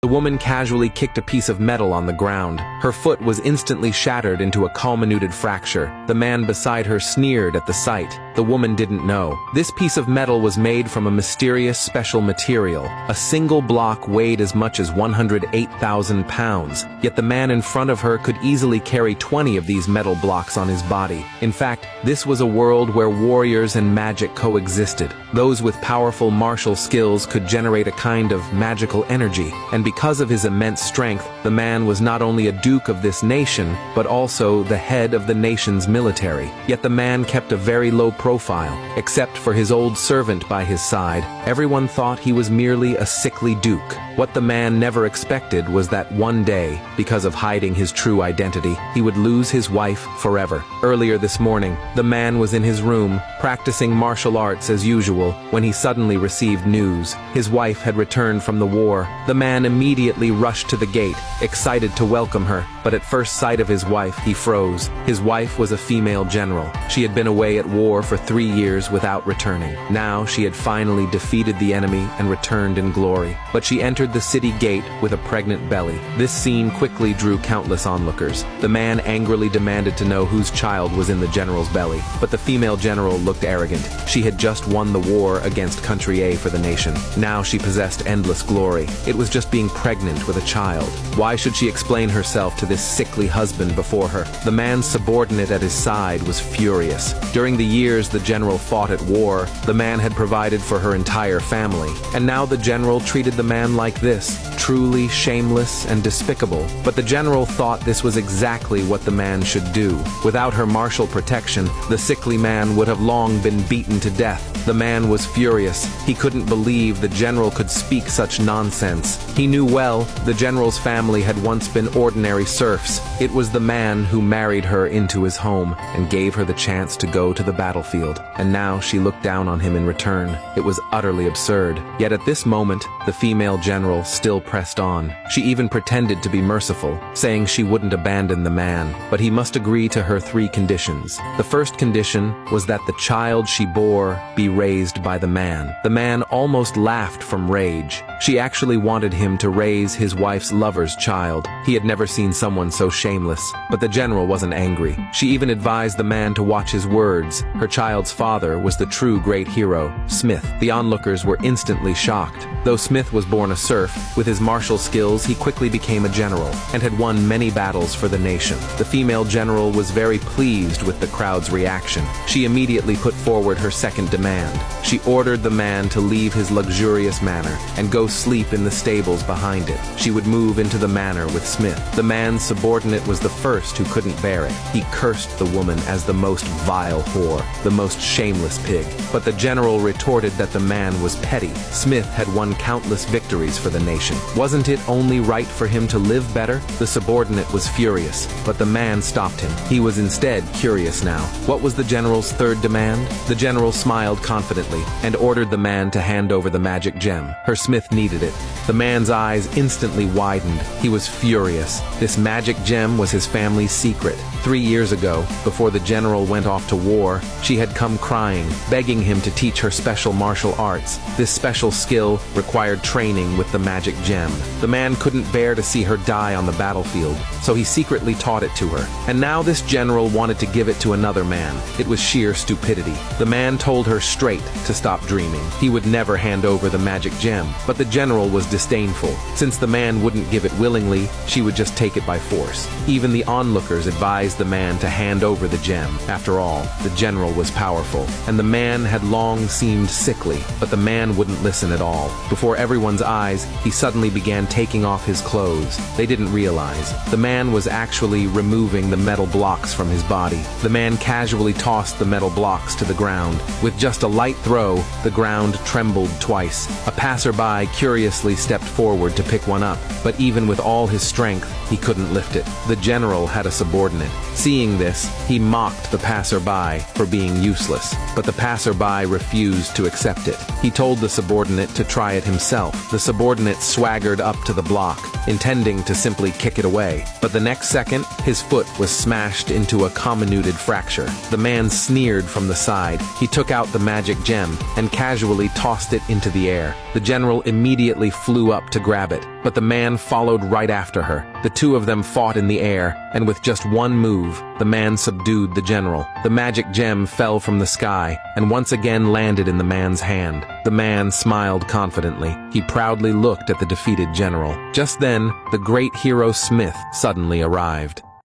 The woman casually kicked a piece of metal on the ground. Her foot was instantly shattered into a culminated fracture. The man beside her sneered at the sight. The woman didn't know. This piece of metal was made from a mysterious special material. A single block weighed as much as 108,000 pounds, yet the man in front of her could easily carry 20 of these metal blocks on his body. In fact, this was a world where warriors and magic coexisted. Those with powerful martial skills could generate a kind of magical energy, and because of his immense strength, the man was not only a duke of this nation, but also the head of the nation's military. Yet the man kept a very low profile. Except for his old servant by his side, everyone thought he was merely a sickly duke. What the man never expected was that one day, because of hiding his true identity, he would lose his wife forever. Earlier this morning, the man was in his room, practicing martial arts as usual, when he suddenly received news. His wife had returned from the war. The man immediately rushed to the gate, excited to welcome her, but at first sight of his wife, he froze. His wife was a female general. She had been away at war for 3 years without returning. Now she had finally defeated the enemy and returned in glory. But she entered the city gate with a pregnant belly. This scene quickly drew countless onlookers. The man angrily demanded to know whose child was in the general's belly, but the female general looked arrogant. She had just won the war against Country A for the nation. Now she possessed endless glory. It was just being pregnant with a child. Why should she explain herself to this sickly husband before her? The man's subordinate at his side was furious. During the years the general fought at war, the man had provided for her entire family, and now the general treated the man like this, truly shameless and despicable. But the general thought this was exactly what the man should do. Without her martial protection, the sickly man would have long been beaten to death. The man was furious. He couldn't believe the general could speak such nonsense. He knew well the general's family had once been ordinary serfs. It was the man who married her into his home and gave her the chance to go to the battlefield. And now she looked down on him in return. It was utterly absurd. Yet at this moment, the female general still pressed on. She even pretended to be merciful, saying she wouldn't abandon the man, but he must agree to her 3 conditions. The first condition was that the child she bore be raised by the man. The man almost laughed from rage. She actually wanted him to raise his wife's lover's child. He had never seen someone so shameless. But the general wasn't angry. She even advised the man to watch his words. Her child's father was the true great hero, Smith. The onlookers were instantly shocked. Though Smith was born a serf, with his martial skills he quickly became a general, and had won many battles for the nation. The female general was very pleased with the crowd's reaction. She immediately put forward her second demand. She ordered the man to leave his luxurious manor and go sleep in the stables behind it. She would move into the manor with Smith. The man's subordinate was the first who couldn't bear it. He cursed the woman as the most vile whore, the most shameless pig. But the general retorted that the man was petty. Smith had won countless victories for the nation. Wasn't it only right for him to live better? The subordinate was furious, but the man stopped him. He was instead curious now. What was the general's third demand? The general smiled confidently and ordered the man to hand over the magic gem. Her Smith needed it. The man's eyes instantly widened. He was furious. This magic gem was his family's secret. 3 years ago, before the general went off to war, she had come crying, begging him to teach her special martial arts. This special skill required training with the magic gem. The man couldn't bear to see her die on the battlefield, so he secretly taught it to her. And now this general wanted to give it to another man. It was sheer stupidity. The man told her straight to stop dreaming. He would never hand over the magic gem, but the general was disdainful. Since the man wouldn't give it willingly, she would just take it by force. Even the onlookers advised the man to hand over the gem. After all, the general was powerful, and the man had long seemed sickly, but the man wouldn't listen at all. Before everyone's eyes, he suddenly began taking off his clothes. They didn't realize. The man was actually removing the metal blocks from his body. The man casually tossed the metal blocks to the ground. With just a light throw, the ground trembled twice. A passerby curiously stepped forward to pick one up, but even with all his strength, he couldn't lift it. The general had a subordinate. Seeing this, he mocked the passerby for being useless, but the passerby refused to accept it. He told the subordinate to try it himself. The subordinate swaggered up to the block, intending to simply kick it away, but the next second, his foot was smashed into a comminuted fracture. The man sneered from the side. He took out the magic gem and casually tossed it into the air. The general immediately flew up to grab it, but but the man followed right after her. The two of them fought in the air, and with just one move, the man subdued the general. The magic gem fell from the sky, and once again landed in the man's hand. The man smiled confidently. He proudly looked at the defeated general. Just then, the great hero Smith suddenly arrived.